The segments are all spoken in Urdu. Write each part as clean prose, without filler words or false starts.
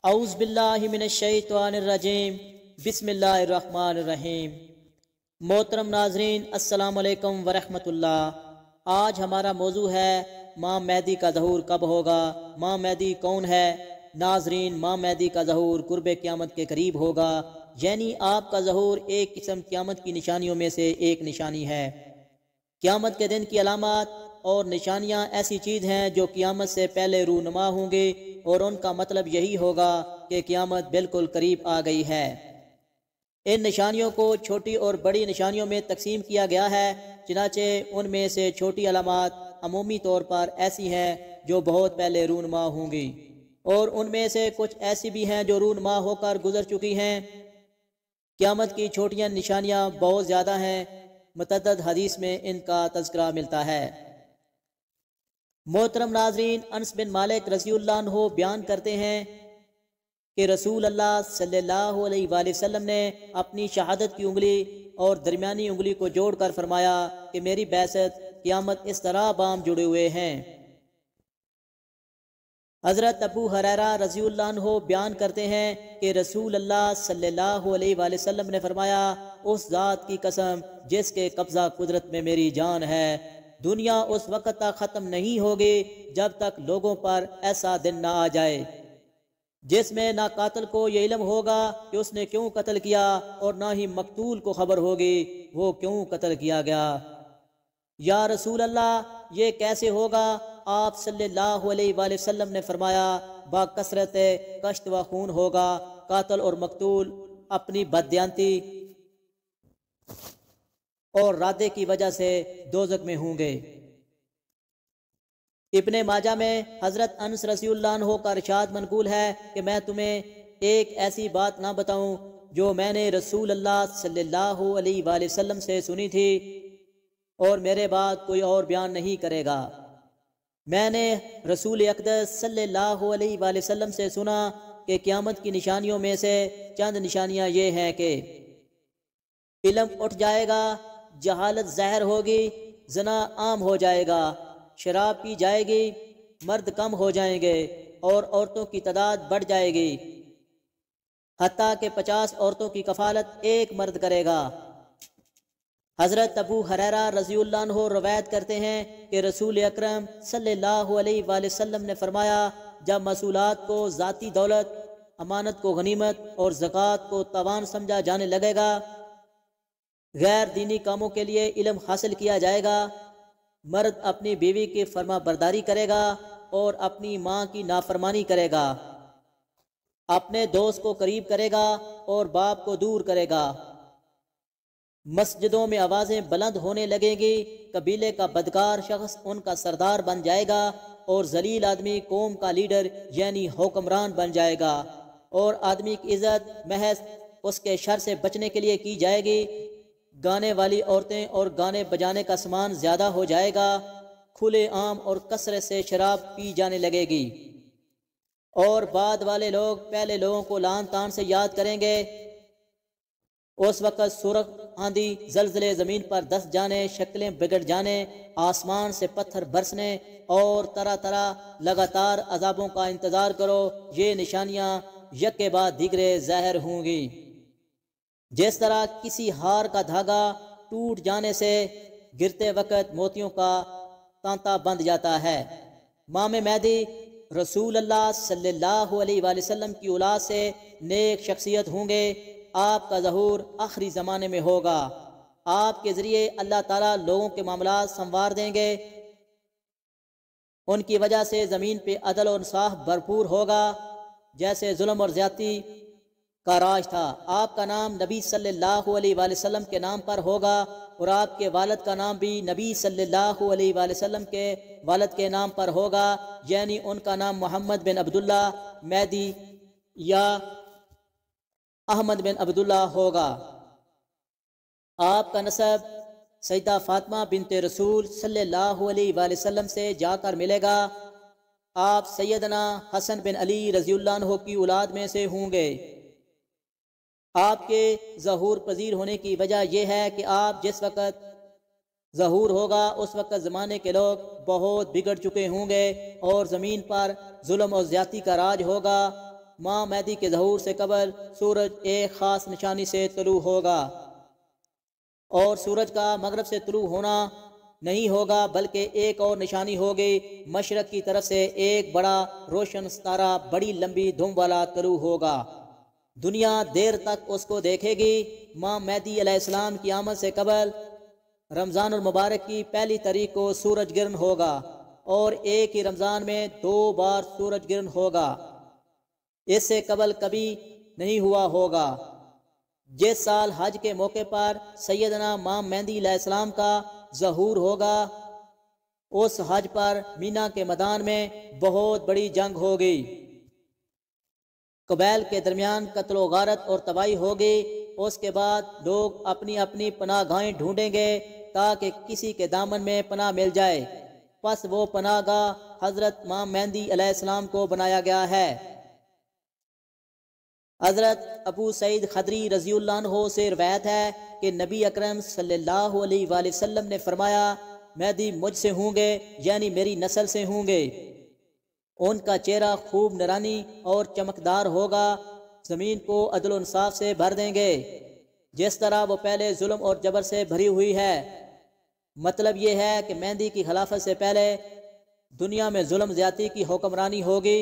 اعوذ باللہ من الشیطان الرجیم بسم اللہ الرحمن الرحیم۔ محترم ناظرین، السلام علیکم ورحمۃ اللہ۔ آج ہمارا موضوع ہے ماں مہدی کا ظہور کب ہوگا، ماں مہدی کون ہے۔ ناظرین، ماں مہدی کا ظہور قرب قیامت کے قریب ہوگا، یعنی آپ کا ظہور ایک قسم قیامت کی نشانیوں میں سے ایک نشانی ہے۔ قیامت کے دن کی علامات اور نشانیاں ایسی چیز ہیں جو قیامت سے پہلے رونما ہوں گے، اور ان کا مطلب یہی ہوگا کہ قیامت بالکل قریب آ گئی ہے۔ ان نشانیوں کو چھوٹی اور بڑی نشانیوں میں تقسیم کیا گیا ہے، چنانچہ ان میں سے چھوٹی علامات عمومی طور پر ایسی ہیں جو بہت پہلے رونما ہوں گی، اور ان میں سے کچھ ایسی بھی ہیں جو رونما ہو کر گزر چکی ہیں۔ قیامت کی چھوٹیاں نشانیاں بہت زیادہ ہیں، متعدد حدیث میں ان کا تذکرہ ملتا ہے۔ محترم ناظرین، انس بن مالک رضی اللہ عنہ بیان کرتے ہیں کہ رسول اللہ صلی اللہ علیہ وآلہ وسلم نے اپنی شہادت کی انگلی اور درمیانی انگلی کو جوڑ کر فرمایا کہ میری بعثت قیامت اس طرح بام جڑے ہوئے ہیں۔ حضرت ابو ہریرہ رضی اللہ عنہ بیان کرتے ہیں کہ رسول اللہ صلی اللہ علیہ وآلہ وسلم نے فرمایا، اس ذات کی قسم جس کے قبضہ قدرت میں میری جان ہے، دنیا اس وقت تک ختم نہیں ہوگی جب تک لوگوں پر ایسا دن نہ آ جائے جس میں نہ قاتل کو یہ علم ہوگا کہ اس نے کیوں قتل کیا، اور نہ ہی مقتول کو خبر ہوگی وہ کیوں قتل کیا گیا۔ یا رسول اللہ، یہ کیسے ہوگا؟ آپ صلی اللہ علیہ وآلہ وسلم نے فرمایا، با کثرت کشت و خون ہوگا، قاتل اور مقتول اپنی بددیانتی اور رادے کی وجہ سے دوزخ میں ہوں گے۔ ابن ماجہ میں حضرت انس رضی اللہ عنہ کا ارشاد منقول ہے کہ میں تمہیں ایک ایسی بات نہ بتاؤں جو میں نے رسول اللہ صلی اللہ علیہ وآلہ وسلم سے سنی تھی اور میرے بعد کوئی اور بیان نہیں کرے گا۔ میں نے رسول اقدس صلی اللہ علیہ وآلہ وسلم سے سنا کہ قیامت کی نشانیوں میں سے چند نشانیاں یہ ہیں کہ علم اٹھ جائے گا، جہالت ظاہر ہوگی، زنا عام ہو جائے گا، شراب پی جائے گی، مرد کم ہو جائیں گے اور عورتوں کی تعداد بڑھ جائے گی، حتیٰ کہ 50 عورتوں کی کفالت ایک مرد کرے گا۔ حضرت ابو ہریرہ رضی اللہ عنہ روایت کرتے ہیں کہ رسول اکرم صلی اللہ علیہ وآلہ وسلم نے فرمایا، جب محصولات کو ذاتی دولت، امانت کو غنیمت اور زکوٰۃ کو تاوان سمجھا جانے لگے گا، غیر دینی کاموں کے لیے علم حاصل کیا جائے گا، مرد اپنی بیوی کی فرما برداری کرے گا اور اپنی ماں کی نافرمانی کرے گا، اپنے دوست کو قریب کرے گا اور باپ کو دور کرے گا، مسجدوں میں آوازیں بلند ہونے لگیں گی، قبیلے کا بدکار شخص ان کا سردار بن جائے گا اور ذلیل آدمی قوم کا لیڈر یعنی حکمران بن جائے گا، اور آدمی کی عزت محض اس کے شر سے بچنے کے لیے کی جائے گی، گانے والی عورتیں اور گانے بجانے کا سامان زیادہ ہو جائے گا، کھلے عام اور کثرت سے شراب پی جانے لگے گی، اور بعد والے لوگ پہلے لوگوں کو لعن طعن سے یاد کریں گے۔ اس وقت سورخ آندھی، زلزلے، زمین پر دست جانے، شکلیں بگڑ جانے، آسمان سے پتھر برسنے اور طرح طرح لگاتار عذابوں کا انتظار کرو، یہ نشانیاں یک کے بعد دیگرے ظاہر ہوں گی۔ جس طرح کسی ہار کا دھاگا ٹوٹ جانے سے گرتے وقت موتیوں کا تانتا بندھ جاتا ہے، امام مہدی رسول اللہ صلی اللہ علیہ وآلہ وسلم کی اولاد سے نیک شخصیت ہوں گے۔ آپ کا ظہور آخری زمانے میں ہوگا، آپ کے ذریعے اللہ تعالیٰ لوگوں کے معاملات سنوار دیں گے، ان کی وجہ سے زمین پہ عدل اور انصاف بھرپور ہوگا، جیسے ظلم اور زیادتی کا راج تھا۔ آپ کا نام نبی صلی اللہ علیہ وآلہ وسلم کے نام پر ہوگا، اور آپ کے والد کا نام بھی نبی صلی اللہ علیہ وآلہ وسلم کے والد کے نام پر ہوگا، یعنی ان کا نام محمد بن عبداللہ مہدی یا احمد بن عبداللہ ہوگا۔ آپ کا نسب سیدہ فاطمہ بنت رسول صلی اللہ علیہ وآلہ وسلم سے جا کر ملے گا۔ آپ سیدنا حسن بن علی رضی اللہ عنہ کی اولاد میں سے ہوں گے۔ آپ کے ظہور پذیر ہونے کی وجہ یہ ہے کہ آپ جس وقت ظہور ہوگا اس وقت زمانے کے لوگ بہت بگڑ چکے ہوں گے اور زمین پر ظلم اور زیادتی کا راج ہوگا، ماہ مہدی کے ظہور سے قبل سورج ایک خاص نشانی سے طلوع ہوگا، اور سورج کا مغرب سے طلوع ہونا نہیں ہوگا، بلکہ ایک اور نشانی ہوگی، مشرق کی طرف سے ایک بڑا روشن ستارہ بڑی لمبی دھم والا طلوع ہوگا۔ دنیا دیر تک اس کو دیکھے گی۔ ماہ مہدی علیہ السلام کی آمد سے قبل رمضان المبارک کی پہلی تاریخ کو سورج گرہن ہوگا، اور ایک ہی رمضان میں 2 بار سورج گرہن ہوگا، اس سے قبل کبھی نہیں ہوا ہوگا۔ جس سال حج کے موقع پر سیدنا ماہ مہدی علیہ السلام کا ظہور ہوگا، اس حج پر مینا کے میدان میں بہت بڑی جنگ ہوگی، قبائل کے درمیان قتل و غارت اور تباہی ہوگی۔ اس کے بعد لوگ اپنی اپنی پناہ گاہیں ڈھونڈیں گے تاکہ کسی کے دامن میں پناہ مل جائے، پس وہ پناہ گاہ حضرت ماہ مہدی علیہ السلام کو بنایا گیا ہے۔ حضرت ابو سعید خدری رضی اللہ عنہ سے روایت ہے کہ نبی اکرم صلی اللہ علیہ وآلہ وسلم نے فرمایا، مہدی مجھ سے ہوں گے، یعنی میری نسل سے ہوں گے، ان کا چہرہ خوب نورانی اور چمکدار ہوگا، زمین کو عدل و انصاف سے بھر دیں گے جس طرح وہ پہلے ظلم اور جبر سے بھری ہوئی ہے۔ مطلب یہ ہے کہ مہدی کی خلافت سے پہلے دنیا میں ظلم زیادتی کی حکمرانی ہوگی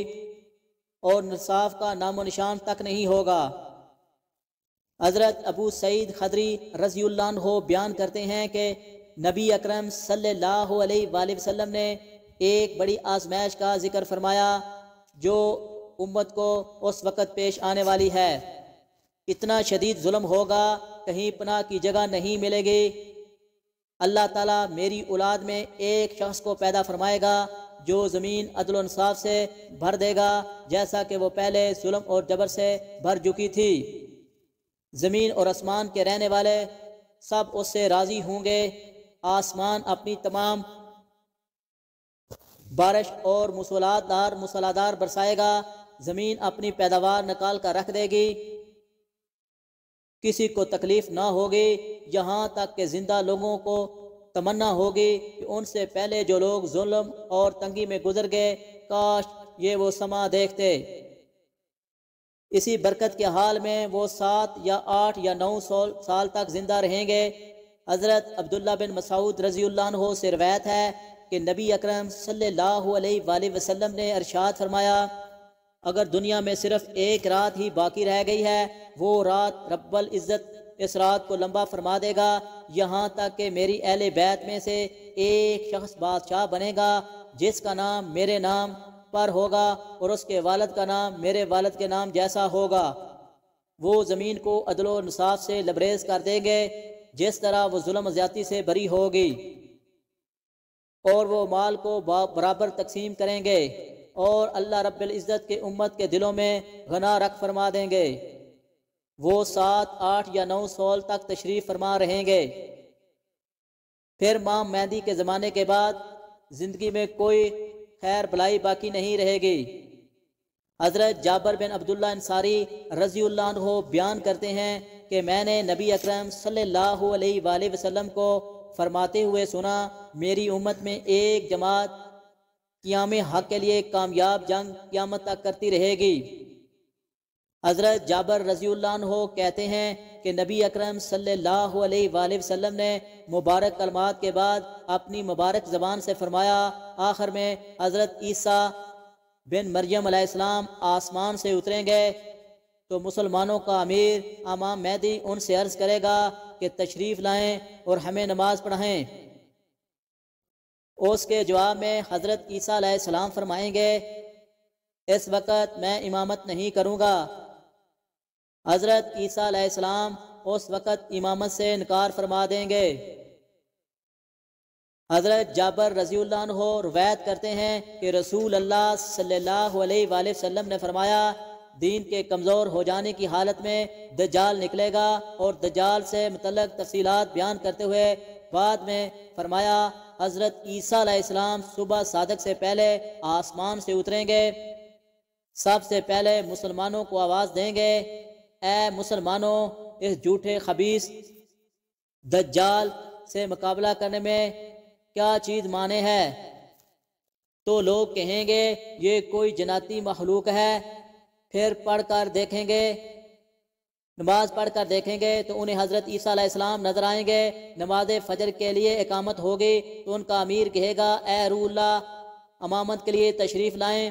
اور انصاف کا نام و نشان تک نہیں ہوگا۔ حضرت ابو سعید خدری رضی اللہ عنہ بیان کرتے ہیں کہ نبی اکرم صلی اللہ علیہ وآلہ وسلم نے ایک بڑی آزمائش کا ذکر فرمایا جو امت کو اس وقت پیش آنے والی ہے۔ اتنا شدید ظلم ہوگا، کہیں پناہ کی جگہ نہیں ملے گی۔ اللہ تعالیٰ میری اولاد میں ایک شخص کو پیدا فرمائے گا جو زمین عدل و انصاف سے بھر دے گا، جیسا کہ وہ پہلے ظلم اور جبر سے بھر چکی تھی۔ زمین اور آسمان کے رہنے والے سب اس سے راضی ہوں گے۔ آسمان اپنی تمام بارش اور موسلادھار برسائے گا، زمین اپنی پیداوار نکال کر رکھ دے گی، کسی کو تکلیف نہ ہوگی، یہاں تک کہ زندہ لوگوں کو تمنا ہوگی کہ ان سے پہلے جو لوگ ظلم اور تنگی میں گزر گئے، کاش یہ وہ سما دیکھتے۔ اسی برکت کے حال میں وہ 7 یا 8 یا 9 سال تک زندہ رہیں گے۔ حضرت عبداللہ بن مسعود رضی اللہ عنہ سے روایت ہے کہ نبی اکرم صلی اللہ علیہ وآلہ وسلم نے ارشاد فرمایا، اگر دنیا میں صرف ایک رات ہی باقی رہ گئی ہے، وہ رات رب العزت اس رات کو لمبا فرما دے گا، یہاں تک کہ میری اہل بیت میں سے ایک شخص بادشاہ بنے گا جس کا نام میرے نام پر ہوگا اور اس کے والد کا نام میرے والد کے نام جیسا ہوگا۔ وہ زمین کو عدل و انصاف سے لبریز کر دیں گے جس طرح وہ ظلم و زیادتی سے بری ہوگی، اور وہ مال کو برابر تقسیم کریں گے، اور اللہ رب العزت کے امت کے دلوں میں غنا رکھ فرما دیں گے۔ وہ 7، 8 یا 9 سال تک تشریف فرما رہیں گے۔ پھر ماہ مہدی کے زمانے کے بعد زندگی میں کوئی خیر بلائی باقی نہیں رہے گی۔ حضرت جابر بن عبداللہ انصاری رضی اللہ عنہ بیان کرتے ہیں کہ میں نے نبی اکرم صلی اللہ علیہ وآلہ وسلم کو فرماتے ہوئے سنا، میری امت میں ایک جماعت قیام حق کے لیے کامیاب جنگ قیامت تک کرتی رہے گی۔ حضرت جابر رضی اللہ عنہ کہتے ہیں کہ نبی اکرم صلی اللہ علیہ وآلہ وسلم نے مبارک کلمات کے بعد اپنی مبارک زبان سے فرمایا، آخر میں حضرت عیسیٰ بن مریم علیہ السلام آسمان سے اتریں گے تو مسلمانوں کا امیر امام مہدی ان سے عرض کرے گا کہ تشریف لائیں اور ہمیں نماز پڑھائیں۔ اس کے جواب میں حضرت عیسیٰ علیہ السلام فرمائیں گے، اس وقت میں امامت نہیں کروں گا۔ حضرت عیسیٰ علیہ السلام اس وقت امامت سے انکار فرما دیں گے۔ حضرت جابر رضی اللہ عنہ روایت کرتے ہیں کہ رسول اللہ صلی اللہ علیہ وآلہ وسلم نے فرمایا، دین کے کمزور ہو جانے کی حالت میں دجال نکلے گا، اور دجال سے متعلق تفصیلات بیان کرتے ہوئے بعد میں فرمایا، حضرت عیسیٰ علیہ السلام صبح صادق سے پہلے آسمان سے اتریں گے، سب سے پہلے مسلمانوں کو آواز دیں گے، اے مسلمانوں، اس جھوٹے خبیث دجال سے مقابلہ کرنے میں کیا چیز مانے ہے؟ تو لوگ کہیں گے یہ کوئی جناتی مخلوق ہے۔ پھر پڑھ کر دیکھیں گے، نماز پڑھ کر دیکھیں گے تو انہیں حضرت عیسیٰ علیہ السلام نظر آئیں گے۔ نماز فجر کے لیے اقامت ہوگی تو ان کا امیر کہے گا اے روح اللہ، امامت کے لیے تشریف لائیں۔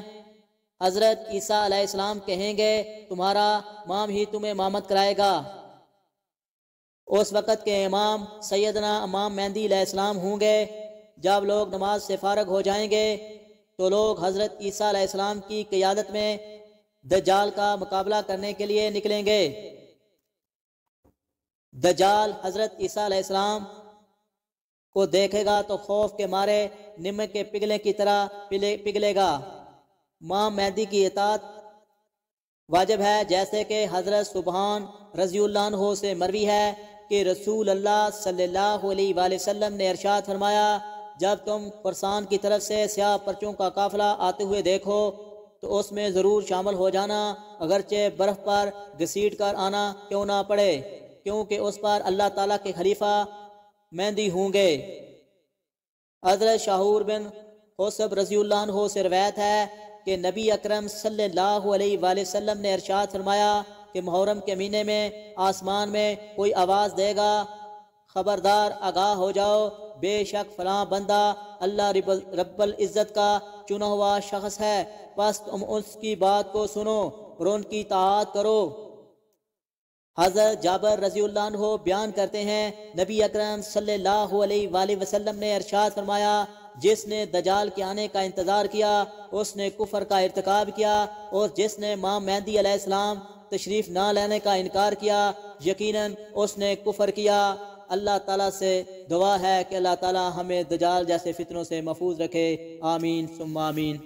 حضرت عیسیٰ علیہ السلام کہیں گے تمہارا امام ہی تمہیں امامت کرائے گا۔ اس وقت کے امام سیدنا امام مہدی علیہ السلام ہوں گے۔ جب لوگ نماز سے فارغ ہو جائیں گے تو لوگ حضرت عیسیٰ علیہ السلام کی قیادت میں دجال کا مقابلہ کرنے کے لیے نکلیں گے۔ دجال حضرت عیسیٰ علیہ السلام کو دیکھے گا تو خوف کے مارے نمک کے پگھلے کی طرح پگھلے گا۔ امام مہدی کی اطاعت واجب ہے، جیسے کہ حضرت سبحان رضی اللہ عنہ سے مروی ہے کہ رسول اللہ صلی اللہ علیہ وآلہ وسلم نے ارشاد فرمایا جب تم فرسان کی طرف سے سیاہ پرچوں کا قافلہ آتے ہوئے دیکھو تو اس میں ضرور شامل ہو جانا، اگرچہ برف پر گھسیٹ کر آنا کیوں نہ پڑے، کیونکہ اس پر اللہ تعالیٰ کے خلیفہ مہدی ہوں گے۔ حضرت شاہور بن حوصب رضی اللہ عنہ سے روایت ہے کہ نبی اکرم صلی اللہ علیہ وآلہ وسلم نے ارشاد فرمایا کہ محرم کے مہینے میں آسمان میں کوئی آواز دے گا خبردار آگاہ ہو جاؤ، بے شک فلاں بندہ اللہ رب العزت کا چنا ہوا شخص ہے، بس تم اس کی بات کو سنو اور ان کی اطاعت کرو۔ حضرت جابر رضی اللہ عنہ بیان کرتے ہیں نبی اکرم صلی اللہ علیہ وآلہ وسلم نے ارشاد فرمایا جس نے دجال کے آنے کا انتظار کیا اس نے کفر کا ارتکاب کیا، اور جس نے امام مہدی علیہ السلام تشریف نہ لینے کا انکار کیا یقیناً اس نے کفر کیا۔ اللہ تعالیٰ سے دعا ہے کہ اللہ تعالیٰ ہمیں دجال جیسے فتنوں سے محفوظ رکھے، آمین ثم آمین۔